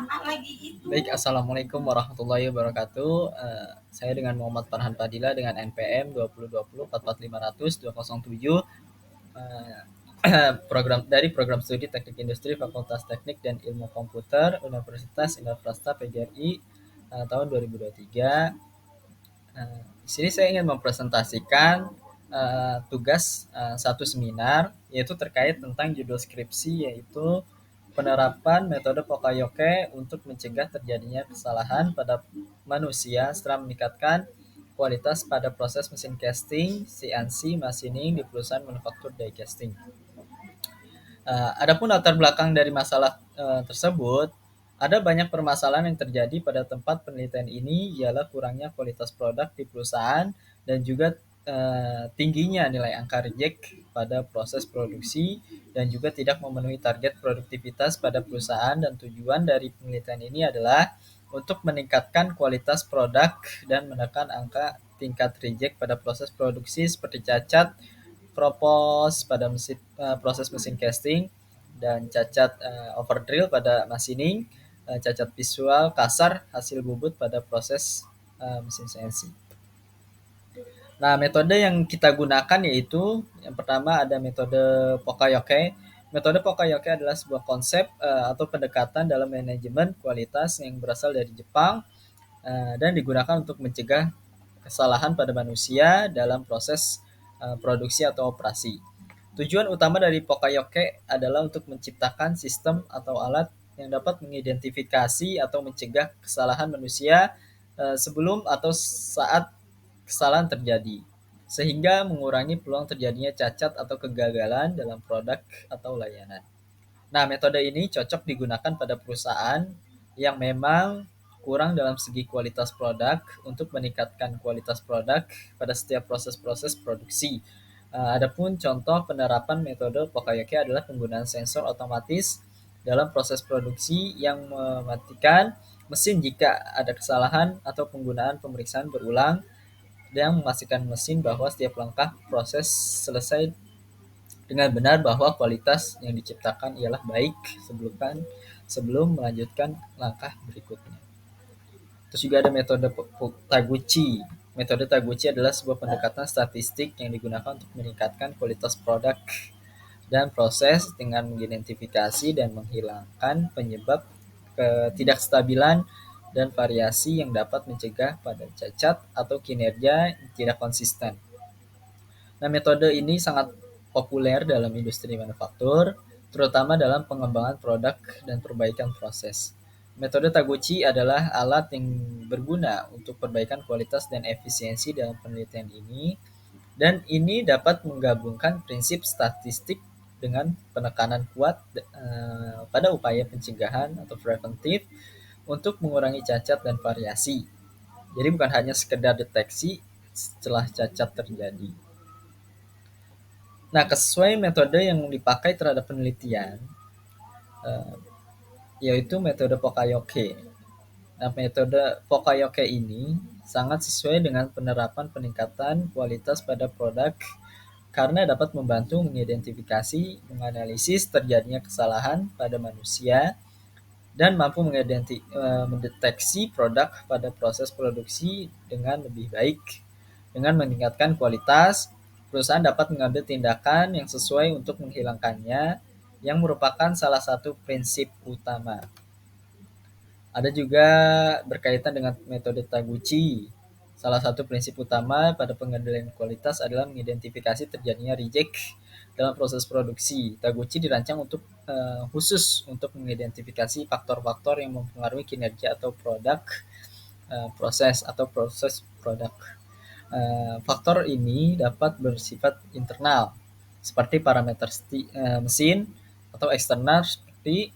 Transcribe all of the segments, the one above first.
Baik, Assalamualaikum warahmatullahi wabarakatuh. Saya dengan Muhammad Farhan Fadila dengan NPM 2020 44500 eh, program studi Teknik Industri Fakultas Teknik dan Ilmu Komputer Universitas Indonesia PGRI tahun 2023. Di sini saya ingin mempresentasikan tugas satu seminar, yaitu terkait tentang judul skripsi, yaitu penerapan metode Pokayoke untuk mencegah terjadinya kesalahan pada manusia setelah meningkatkan kualitas pada proses mesin casting, CNC machining di perusahaan manufaktur die casting. Adapun latar belakang dari masalah tersebut, ada banyak permasalahan yang terjadi pada tempat penelitian ini, ialah kurangnya kualitas produk di perusahaan dan juga tingginya nilai angka reject pada proses produksi dan juga tidak memenuhi target produktivitas pada perusahaan. Dan tujuan dari penelitian ini adalah untuk meningkatkan kualitas produk dan menekan angka tingkat reject pada proses produksi seperti cacat propose pada proses mesin casting dan cacat overdrill pada machining, cacat visual kasar hasil bubut pada proses mesin CNC. Nah, metode yang kita gunakan yaitu yang pertama ada metode Pokayoke. Metode Pokayoke adalah sebuah konsep atau pendekatan dalam manajemen kualitas yang berasal dari Jepang dan digunakan untuk mencegah kesalahan pada manusia dalam proses produksi atau operasi. Tujuan utama dari Pokayoke adalah untuk menciptakan sistem atau alat yang dapat mengidentifikasi atau mencegah kesalahan manusia sebelum atau saat kesalahan terjadi, sehingga mengurangi peluang terjadinya cacat atau kegagalan dalam produk atau layanan. Nah, metode ini cocok digunakan pada perusahaan yang memang kurang dalam segi kualitas produk untuk meningkatkan kualitas produk pada setiap proses-proses produksi. Adapun contoh penerapan metode Pokayoke adalah penggunaan sensor otomatis dalam proses produksi yang mematikan mesin jika ada kesalahan atau penggunaan pemeriksaan berulang yang memastikan mesin bahwa setiap langkah proses selesai dengan benar bahwa kualitas yang diciptakan ialah baik sebelum melanjutkan langkah berikutnya. Terus juga ada metode Taguchi. Metode Taguchi adalah sebuah pendekatan statistik yang digunakan untuk meningkatkan kualitas produk dan proses dengan mengidentifikasi dan menghilangkan penyebab ketidakstabilan dan variasi yang dapat mencegah pada cacat atau kinerja yang tidak konsisten. Nah, metode ini sangat populer dalam industri manufaktur, terutama dalam pengembangan produk dan perbaikan proses. Metode Taguchi adalah alat yang berguna untuk perbaikan kualitas dan efisiensi dalam penelitian ini, dan ini dapat menggabungkan prinsip statistik dengan penekanan kuat pada upaya pencegahan atau preventif untuk mengurangi cacat dan variasi. Jadi bukan hanya sekedar deteksi setelah cacat terjadi. Nah, sesuai metode yang dipakai terhadap penelitian, eh, yaitu metode Pokayoke. Nah, metode Pokayoke ini sangat sesuai dengan penerapan peningkatan kualitas pada produk karena dapat membantu mengidentifikasi, menganalisis terjadinya kesalahan pada manusia, dan mampu mendeteksi produk pada proses produksi dengan lebih baik. Dengan meningkatkan kualitas, perusahaan dapat mengambil tindakan yang sesuai untuk menghilangkannya, yang merupakan salah satu prinsip utama. Ada juga berkaitan dengan metode Taguchi. Salah satu prinsip utama pada pengendalian kualitas adalah mengidentifikasi terjadinya reject dalam proses produksi. Taguchi dirancang khusus untuk mengidentifikasi faktor-faktor yang mempengaruhi kinerja atau produk proses produk. Faktor ini dapat bersifat internal seperti parameter mesin atau eksternal seperti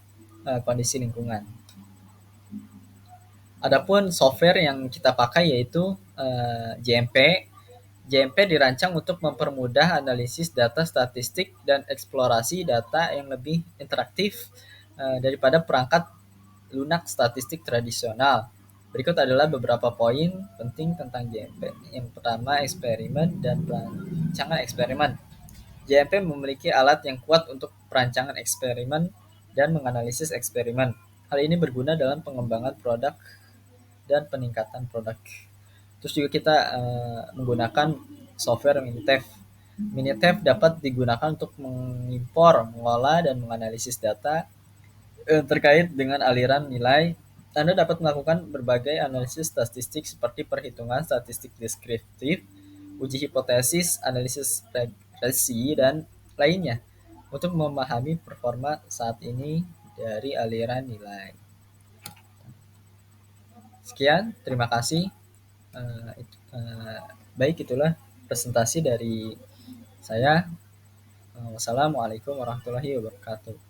kondisi lingkungan. Adapun software yang kita pakai yaitu JMP. JMP dirancang untuk mempermudah analisis data statistik dan eksplorasi data yang lebih interaktif daripada perangkat lunak statistik tradisional. Berikut adalah beberapa poin penting tentang JMP. Yang pertama, eksperimen dan perancangan eksperimen. JMP memiliki alat yang kuat untuk perancangan eksperimen dan menganalisis eksperimen. Hal ini berguna dalam pengembangan produk dan peningkatan produk. Terus juga kita menggunakan software Minitab. Minitab dapat digunakan untuk mengimpor, mengolah, dan menganalisis data terkait dengan aliran nilai. Anda dapat melakukan berbagai analisis statistik seperti perhitungan statistik deskriptif, uji hipotesis, analisis regresi, dan lainnya untuk memahami performa saat ini dari aliran nilai. Sekian, terima kasih. Baik, itulah presentasi dari saya. Wassalamualaikum warahmatullahi wabarakatuh.